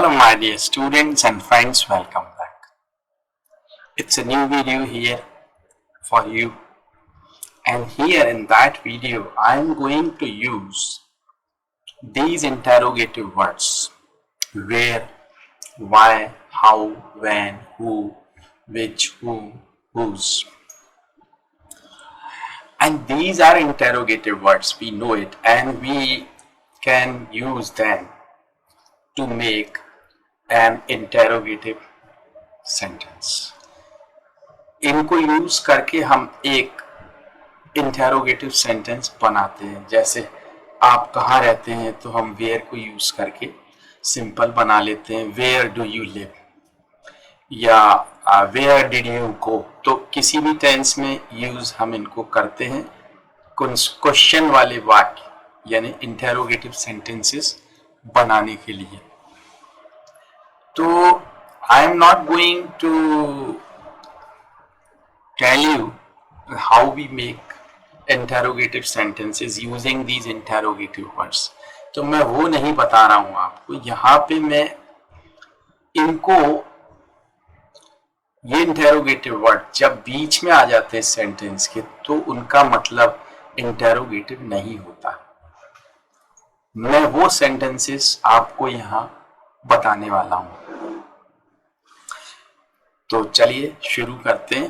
Hello my dear students and friends, welcome back. It's a new video here for you, and here in that video I am going to use these interrogative words: where, why, how, when, who, which, whom, whose. And these are interrogative words, we know it, and we can use them to make an interrogative sentence. इनको use करके हम एक interrogative sentence बनाते हैं. जैसे आप कहाँ रहते हैं तो हम वेयर को यूज करके सिंपल बना लेते हैं, वेयर डू यू लिव, या वेयर डिड यू गो. तो किसी भी टेंस में यूज हम इनको करते हैं क्वेश्चन वाले वाक्य यानी इंटेरोगेटिव सेंटेंसेस बनाने के लिए. तो I am not going to tell you how we make interrogative sentences using these interrogative words. तो मैं वो नहीं बता रहा हूं आपको. यहाँ पे मैं इनको, ये interrogative word जब बीच में आ जाते हैं सेंटेंस के तो उनका मतलब interrogative नहीं होता. मैं वो सेंटेंसेस आपको यहाँ बताने वाला हूं. तो चलिए शुरू करते हैं.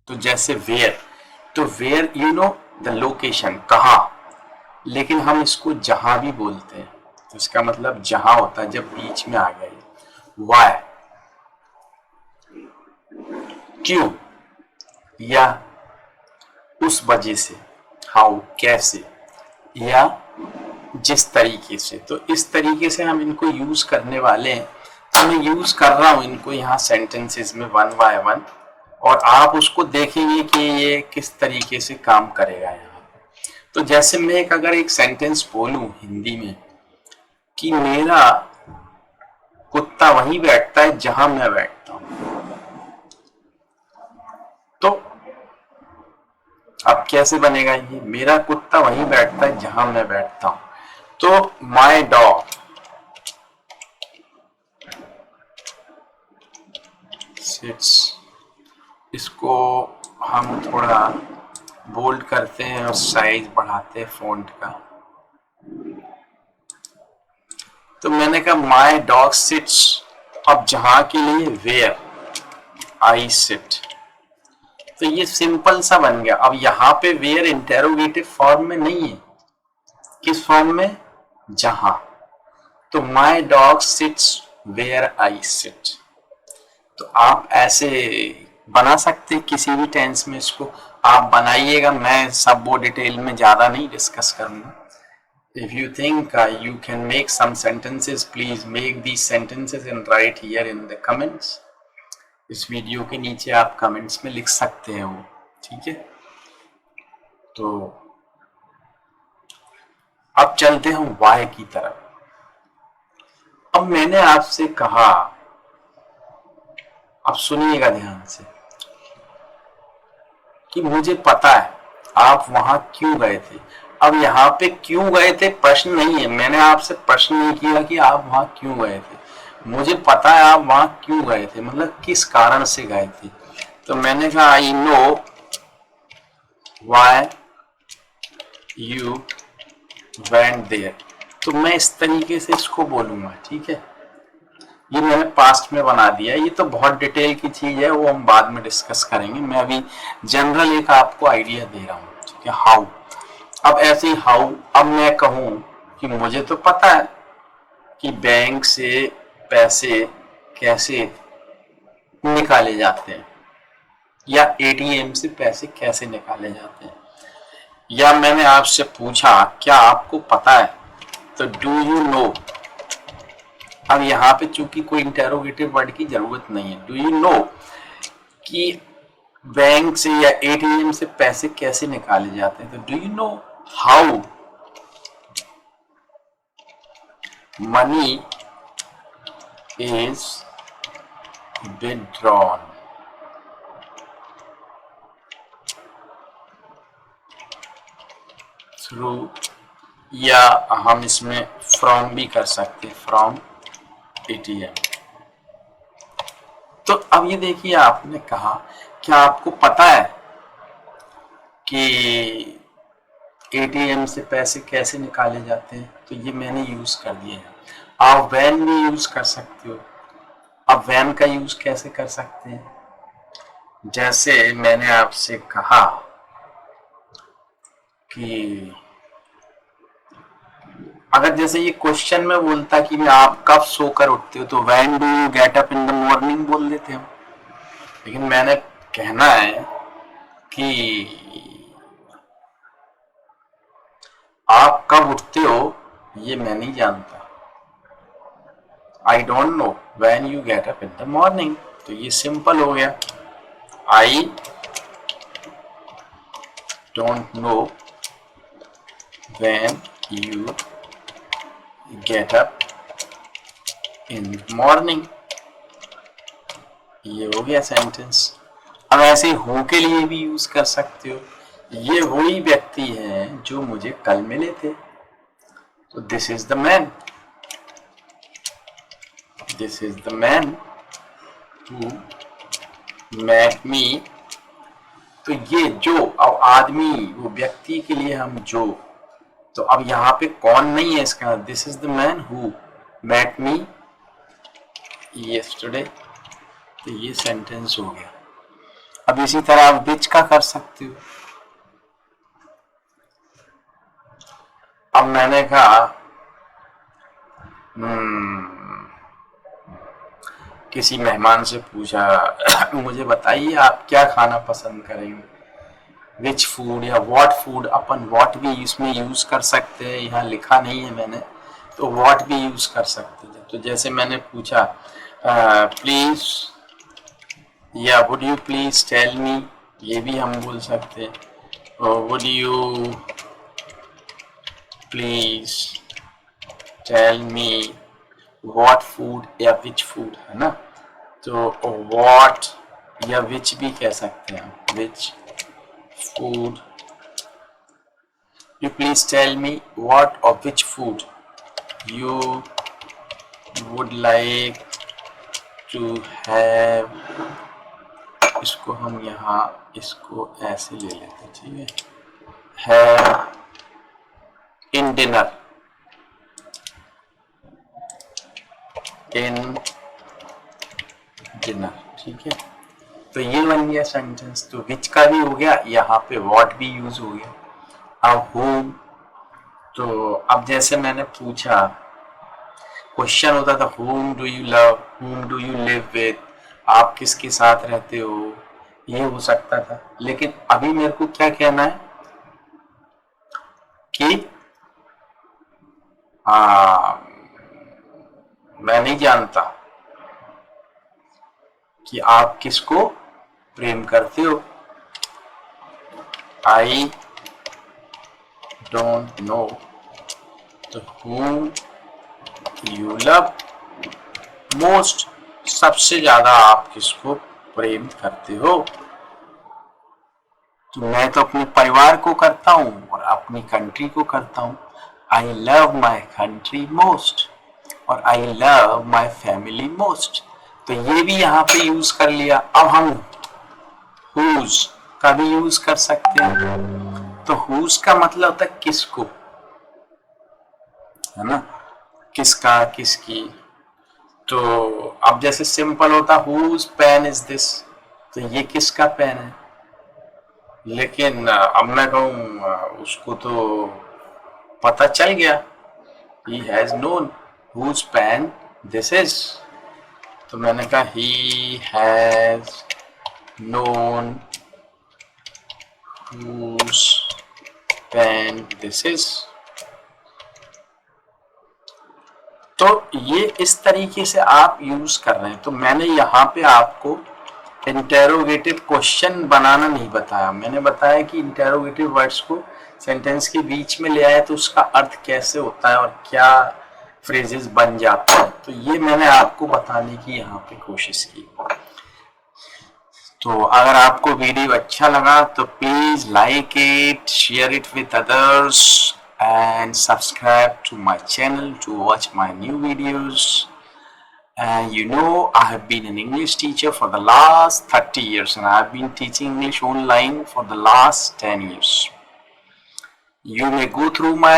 तो जैसे वेयर, तो where you know the location, कहाँ, लेकिन हम इसको जहां भी बोलते हैं तो इसका मतलब जहां होता है जब बीच में आ गया. वाई, क्यों, या उस वजह से, हाउ कैसे, या जिस तरीके से. तो इस तरीके से हम इनको यूज करने वाले हैं. तो मैं यूज कर रहा हूं इनको यहाँ सेंटेंसेस में वन बाय वन, और आप उसको देखेंगे कि ये किस तरीके से काम करेगा यहाँ. तो जैसे मैं अगर एक सेंटेंस बोलूं हिंदी में कि मेरा कुत्ता वहीं बैठता है जहां मैं बैठता हूं, तो अब कैसे बनेगा ये, मेरा कुत्ता वहीं बैठता है जहां मैं बैठता हूं. तो माय डॉग सिट्स, इसको हम थोड़ा बोल्ड करते हैं और साइज बढ़ाते हैं फॉन्ट का. तो मैंने कहा माय डॉग सिट्स, अब जहां के लिए वेयर आई सिट. तो ये सिंपल सा बन गया. अब यहाँ पे वेयर इंटेरोगेटिव फॉर्म में नहीं है. किस फॉर्म में, जहां. तो my dog sits where I sit. तो आप ऐसे बना सकते किसी भी टेंस में, इसको आप बनाइएगा. मैं सब वो डिटेल में ज्यादा नहीं डिस्कस करूंगा. If you think you can make some sentences, please make these sentences and write here in the comments. इस वीडियो के नीचे आप कमेंट्स में लिख सकते हैं वो, ठीक है. तो अब चलते हैं वाई की तरफ. अब मैंने आपसे कहा, अब सुनिएगा ध्यान से, कि मुझे पता है आप वहां क्यों गए थे. अब यहाँ पे क्यों गए थे प्रश्न नहीं है. मैंने आपसे प्रश्न नहीं किया कि आप वहां क्यों गए थे. मुझे पता है आप वहां क्यों गए थे, मतलब किस कारण से गए थे. तो मैंने कहा I know why you went there. तो मैं इस तरीके से इसको बोलूंगा, ठीक है. ये मैंने पास्ट में बना दिया. ये तो बहुत डिटेल की चीज है, वो हम बाद में डिस्कस करेंगे. मैं अभी जनरल एक आपको आइडिया दे रहा हूँ, ठीक है. हाउ, अब ऐसे ही हाउ, अब मैं कहूं कि मुझे तो पता है कि बैंक से पैसे कैसे निकाले जाते हैं, या एटीएम से पैसे कैसे निकाले जाते हैं. या मैंने आपसे पूछा क्या आपको पता है, तो डू यू नो. अब यहाँ पे चूंकि कोई इंटेरोगेटिव वर्ड की जरूरत नहीं है. डू यू नो कि बैंक से या एटीएम से पैसे कैसे निकाले जाते हैं. तो do you know how many is withdrawn, through, या हम इसमें फ्रॉम भी कर सकते हैं, फ्रॉम एटीएम। तो अब ये देखिए, आपने कहा क्या आपको पता है कि एटीएम से पैसे कैसे निकाले जाते हैं? तो ये मैंने यूज कर दिए हैं। आप वैन भी यूज कर सकते हो। अब वैन का यूज कैसे कर सकते हैं? जैसे मैंने आपसे कहा कि अगर जैसे ये क्वेश्चन में बोलता कि मैं आप कब सोकर उठते हो, तो when do you get up in the morning बोल देते हम। लेकिन मैंने कहना है कि आप कब उठते हो ये मैं नहीं जानता। I don't know when you get up in the morning. तो ये सिंपल हो गया, I don't know when you get up in the morning. ये हो गया सेंटेंस। अब ऐसे हु के लिए भी यूज कर सकते हो। ये वही व्यक्ति हैं जो मुझे कल मिले थे, तो this is the man, this is the man who met me. तो ये जो, अब आदमी वो व्यक्ति के लिए हम जो, तो अब यहाँ पे कौन नहीं है इसका, this is the man who met me yesterday. तो ये सेंटेंस हो गया। अब इसी तरह आप विच का कर सकते हो। अब मैंने कहा किसी मेहमान से पूछा मुझे बताइए आप क्या खाना पसंद करेंगे, विच फूड या व्हाट फूड। अपन व्हाट भी इसमें यूज कर सकते हैं, यहाँ लिखा नहीं है मैंने, तो व्हाट भी यूज कर सकते हैं। तो जैसे मैंने पूछा प्लीज या would you please tell me, ये भी हम बोल सकते हैं। Would you please tell me what food या विच फूड, है ना। तो व्हाट या विच भी कह सकते हैं, which food, you please tell me what or which food you would like to have। इसको हम यहाँ इसको ऐसे ले लेते हैं, ठीक है, have in dinner, in dinner, ठीक है। तो ये बन गया सेंटेंस। तो विच का भी हो गया, यहाँ पे व्हाट भी यूज हो गया। अब whom, तो अब जैसे मैंने पूछा, क्वेश्चन होता था whom do you love, whom do you live with, आप किसके साथ रहते हो, ये हो सकता था। लेकिन अभी मेरे को क्या कहना है कि मैं नहीं जानता कि आप किसको प्रेम करते हो। आई डोंट नो तो whom you love most, सबसे ज्यादा आप किसको प्रेम करते हो। तो मैं तो अपने परिवार को करता हूँ और अपनी कंट्री को करता हूँ। I love my country most और I love my family most. तो ये भी यहाँ पे यूज कर लिया। अब हम whose का भी यूज कर सकते हैं। तो whose का मतलब होता है किसको, है ना, किसका, किसकी। तो अब जैसे सिंपल होता whose pen is this, तो ये किसका पेन है। लेकिन अब मैं कहूँ उसको तो पता चल गया, he has known whose pen this is। तो मैंने कहा he has known whose pen this is। तो ये इस तरीके से आप यूज कर रहे हैं। तो मैंने यहाँ पे आपको इंटेरोगेटिव क्वेश्चन बनाना नहीं बताया, मैंने बताया कि इंटेरोगेटिव वर्ड्स को सेंटेंस के बीच में ले आए तो उसका अर्थ कैसे होता है और क्या फ्रेजेस बन जाते हैं। तो ये मैंने आपको बताने की यहाँ पे कोशिश की। तो अगर आपको वीडियो अच्छा लगा तो please like it, share it with others and subscribe to my channel to watch my new videos. And you know, I have been an English teacher for the last 30 years and I have been teaching English online for the last 10 years. You may go through my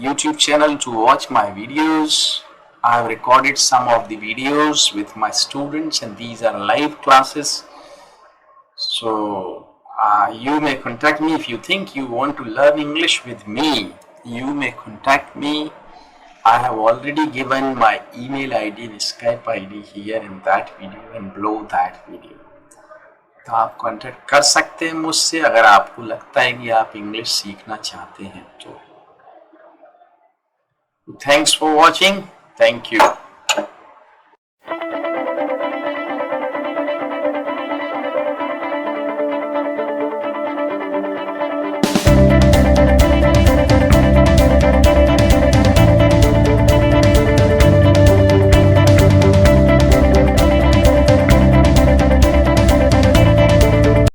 YouTube channel to watch my videos. I have recorded some of the videos with my students and these are live classes. So you may contact me if you think you want to learn English with me. You may contact me. I have already given my email ID and Skype ID here in that video and below that video. तो आप contact कर सकते हैं मुझसे अगर आपको लगता है कि आप इंग्लिश सीखना चाहते हैं तो। Thanks for watching. Thank you.